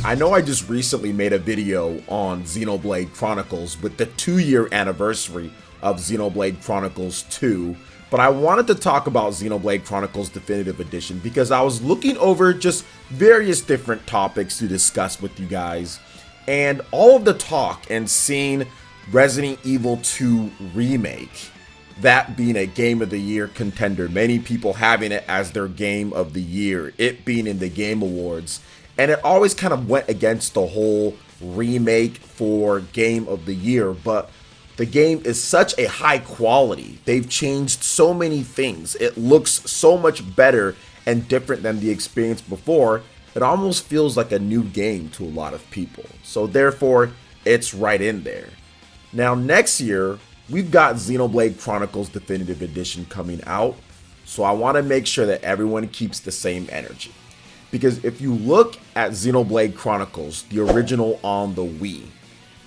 I know I just recently made a video on Xenoblade Chronicles with the 2-year anniversary of Xenoblade Chronicles 2, but I wanted to talk about Xenoblade Chronicles Definitive Edition because I was looking over just various different topics to discuss with you guys, and all of the talk and seeing Resident Evil 2 Remake, that being a Game of the Year contender, many people having it as their Game of the Year, it being in the Game Awards, and it always kind of went against the whole remake for Game of the Year, but the game is such a high quality. They've changed so many things. It looks so much better and different than the experience before. It almost feels like a new game to a lot of people. So therefore, it's right in there. Now next year, we've got Xenoblade Chronicles Definitive Edition coming out. So I want to make sure that everyone keeps the same energy. Because if you look at Xenoblade Chronicles, the original on the Wii,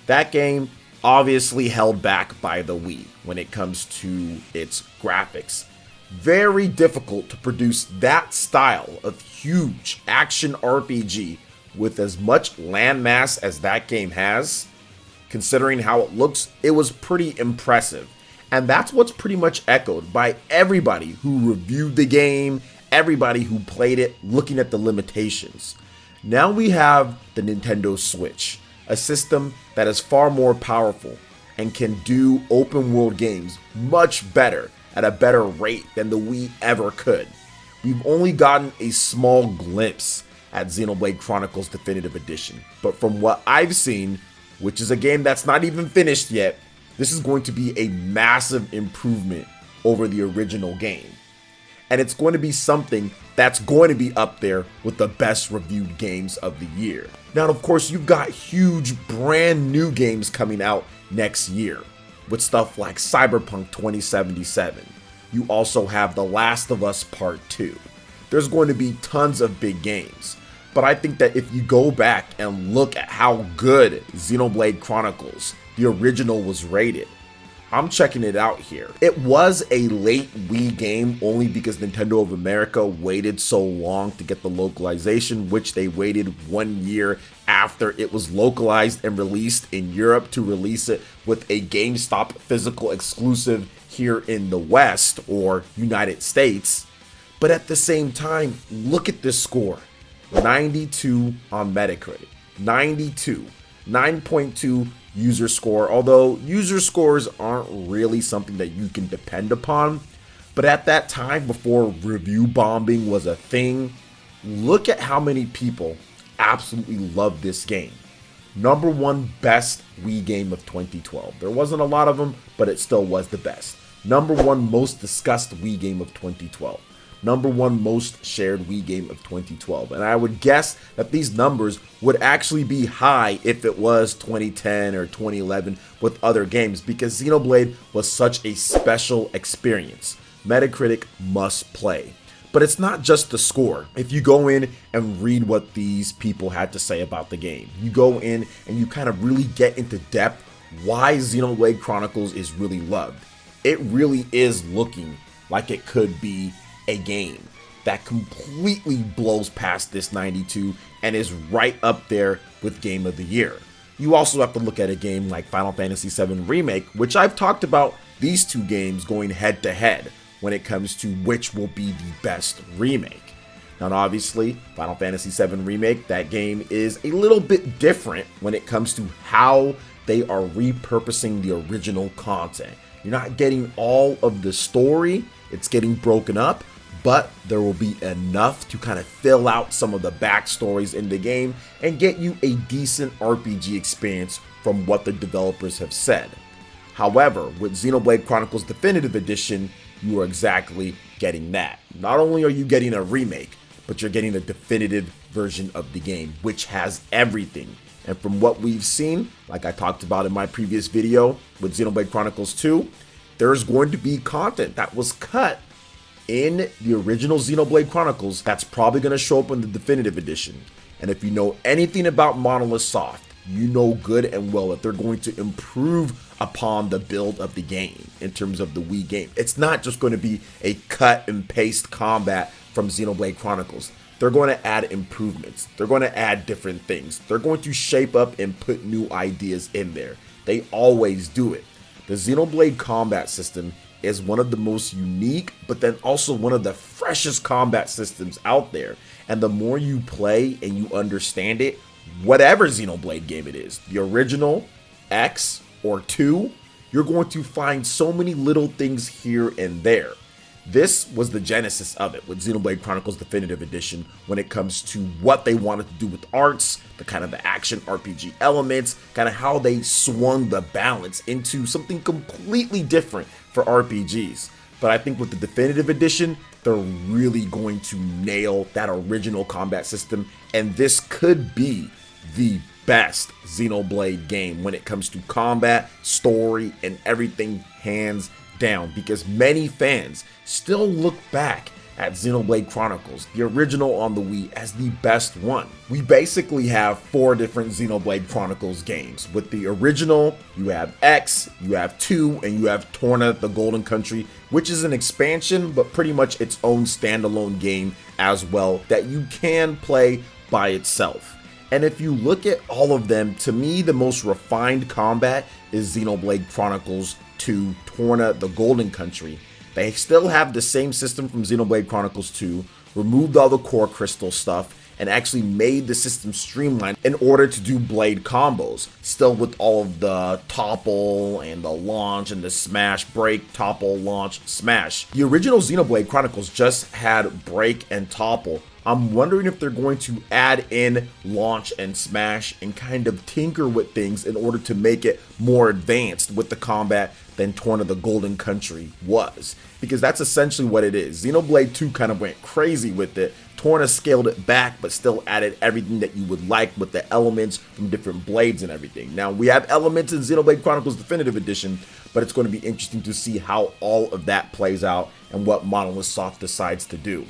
that game obviously held back by the Wii when it comes to its graphics. Very difficult to produce that style of huge action RPG with as much landmass as that game has. Considering how it looks, it was pretty impressive. And that's what's pretty much echoed by everybody who reviewed the game, everybody who played it, looking at the limitations. Now we have the Nintendo Switch, a system that is far more powerful and can do open world games much better at a better rate than the Wii ever could. We've only gotten a small glimpse at Xenoblade Chronicles Definitive Edition, but from what I've seen, which is a game that's not even finished yet, this is going to be a massive improvement over the original game. And it's going to be something that's going to be up there with the best reviewed games of the year. Now, of course, you've got huge brand new games coming out next year with stuff like Cyberpunk 2077. You also have The Last of Us Part 2. There's going to be tons of big games. But I think that if you go back and look at how good Xenoblade Chronicles, the original, was rated, I'm checking it out here. It was a late Wii game only because Nintendo of America waited so long to get the localization, which they waited 1 year after it was localized and released in Europe to release it with a GameStop physical exclusive here in the West or United States. But at the same time, look at this score. 92 on Metacritic. 92. 9.2 user score, although user scores aren't really something that you can depend upon. But at that time, before review bombing was a thing, look at how many people absolutely loved this game. Number one best Wii game of 2012. There wasn't a lot of them, but it still was the best. Number one most discussed Wii game of 2012. Number one most shared Wii game of 2012. And I would guess that these numbers would actually be high if it was 2010 or 2011 with other games, because Xenoblade was such a special experience. Metacritic must play. But it's not just the score. If you go in and read what these people had to say about the game, you go in and you kind of really get into depth why Xenoblade Chronicles is really loved. It really is looking like it could be a game that completely blows past this 92 and is right up there with Game of the Year. You also have to look at a game like Final Fantasy VII Remake, which I've talked about these two games going head to head when it comes to which will be the best remake. Now obviously, Final Fantasy VII Remake, that game is a little bit different when it comes to how they are repurposing the original content. You're not getting all of the story, it's getting broken up, but there will be enough to kind of fill out some of the backstories in the game and get you a decent RPG experience from what the developers have said. However, with Xenoblade Chronicles Definitive Edition, you are exactly getting that. Not only are you getting a remake, but you're getting a definitive version of the game, which has everything. And from what we've seen, like I talked about in my previous video with Xenoblade Chronicles 2, there's going to be content that was cut in the original Xenoblade Chronicles that's probably going to show up in the Definitive Edition. And if you know anything about Monolith Soft, you know good and well that they're going to improve upon the build of the game in terms of the Wii game. It's not just going to be a cut and paste combat from Xenoblade Chronicles. They're going to add improvements. They're going to add different things. They're going to shape up and put new ideas in there. They always do it. The Xenoblade combat system is one of the most unique, but then also one of the freshest combat systems out there. And the more you play and you understand it, whatever Xenoblade game it is, the original, X, or 2, you're going to find so many little things here and there. This was the genesis of it with Xenoblade Chronicles Definitive Edition when it comes to what they wanted to do with arts, the kind of the action RPG elements, kind of how they swung the balance into something completely different for RPGs. But I think with the Definitive Edition, they're really going to nail that original combat system, and this could be the best Xenoblade game when it comes to combat, story, and everything, hands down, because many fans still look back at Xenoblade Chronicles, the original on the Wii, as the best one. We basically have 4 different Xenoblade Chronicles games. With the original, you have X, you have 2, and you have Torna the Golden Country, which is an expansion, but pretty much its own standalone game as well that you can play by itself. And if you look at all of them, to me, the most refined combat is Xenoblade Chronicles 2 Torna the Golden Country. They still have the same system from Xenoblade Chronicles 2, removed all the core crystal stuff, and actually made the system streamlined in order to do blade combos, still with all of the topple and the launch and the smash, break, topple, launch, smash. The original Xenoblade Chronicles just had break and topple. I'm wondering if they're going to add in launch and smash and kind of tinker with things in order to make it more advanced with the combat than Torna the Golden Country was. Because that's essentially what it is. Xenoblade 2 kind of went crazy with it. Torna scaled it back, but still added everything that you would like with the elements from different blades and everything. Now, we have elements in Xenoblade Chronicles Definitive Edition, but it's going to be interesting to see how all of that plays out and what Monolith Soft decides to do.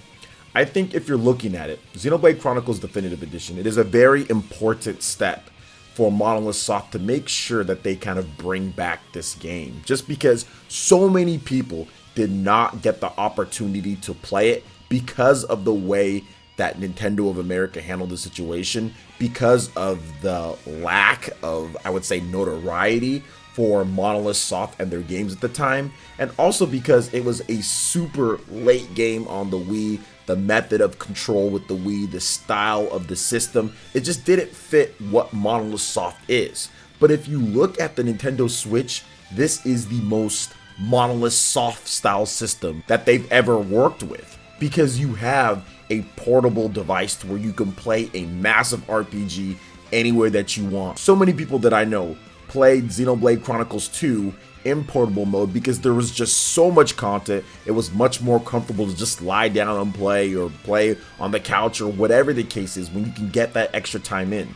I think if you're looking at it, Xenoblade Chronicles Definitive Edition, it is a very important step for Monolith Soft to make sure that they kind of bring back this game. Just because so many people did not get the opportunity to play it because of the way that Nintendo of America handled the situation, because of the lack of, I would say, notoriety for Monolith Soft and their games at the time, and also because it was a super late game on the Wii. The method of control with the Wii, the style of the system, it just didn't fit what Monolith Soft is. But if you look at the Nintendo Switch, this is the most Monolith Soft style system that they've ever worked with, because you have a portable device to where you can play a massive RPG anywhere that you want. So many people that I know played Xenoblade Chronicles 2 in portable mode because there was just so much content. It was much more comfortable to just lie down and play, or play on the couch, or whatever the case is, when you can get that extra time in.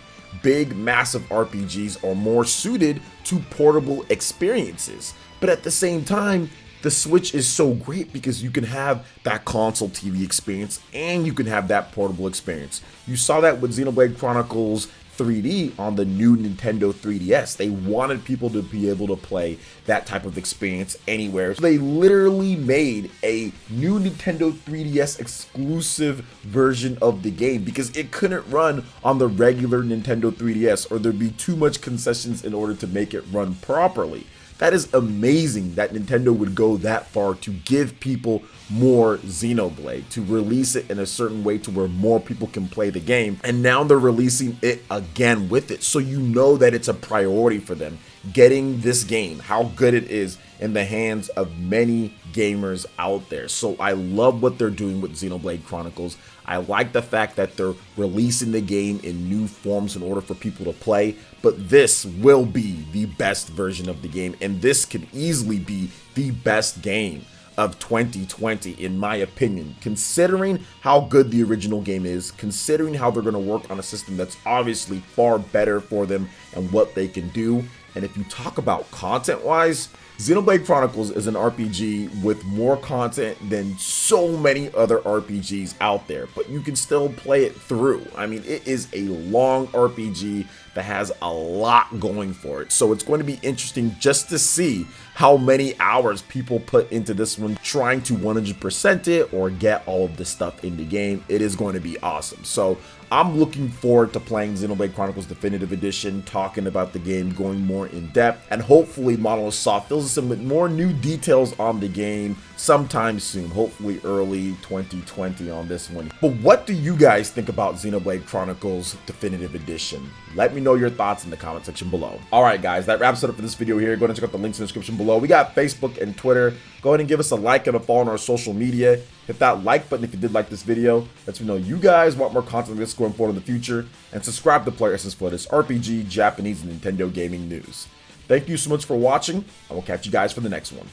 Big, massive RPGs are more suited to portable experiences. But at the same time, the Switch is so great because you can have that console TV experience and you can have that portable experience. You saw that with Xenoblade Chronicles 3D on the new Nintendo 3DS. They wanted people to be able to play that type of experience anywhere. So they literally made a new Nintendo 3DS exclusive version of the game because it couldn't run on the regular Nintendo 3DS, or there'd be too much concessions in order to make it run properly. That is amazing that Nintendo would go that far to give people more Xenoblade, to release it in a certain way to where more people can play the game. And now they're releasing it again with it. So you know that it's a priority for them, getting this game, how good it is, in the hands of many gamers out there. So I love what they're doing with Xenoblade Chronicles. I like the fact that they're releasing the game in new forms in order for people to play, but this will be the best version of the game, and this could easily be the best game of 2020 in my opinion, considering how good the original game is, considering how they're going to work on a system that's obviously far better for them and what they can do, And if you talk about content-wise, Xenoblade Chronicles is an RPG with more content than so many other RPGs out there, but you can still play it through. I mean, it is a long RPG that has a lot going for it. So it's going to be interesting just to see how many hours people put into this one trying to 100% it or get all of the stuff in the game. It is going to be awesome. So I'm looking forward to playing Xenoblade Chronicles Definitive Edition, talking about the game, going more in depth, and hopefully Monolith Soft fills us in with more new details on the game sometime soon, hopefully early 2020 on this one. But what do you guys think about Xenoblade Chronicles Definitive Edition? Let me know your thoughts in the comment section below. Alright guys, that wraps it up for this video here. Go ahead and check out the links in the description below. We got Facebook and Twitter. Go ahead and give us a like and a follow on our social media. Hit that like button if you did like this video. Let me know you guys want more content like this going forward in the future. And subscribe to PlayerEssence for this RPG, Japanese, and Nintendo gaming news. Thank you so much for watching. I will catch you guys for the next one.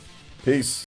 Peace.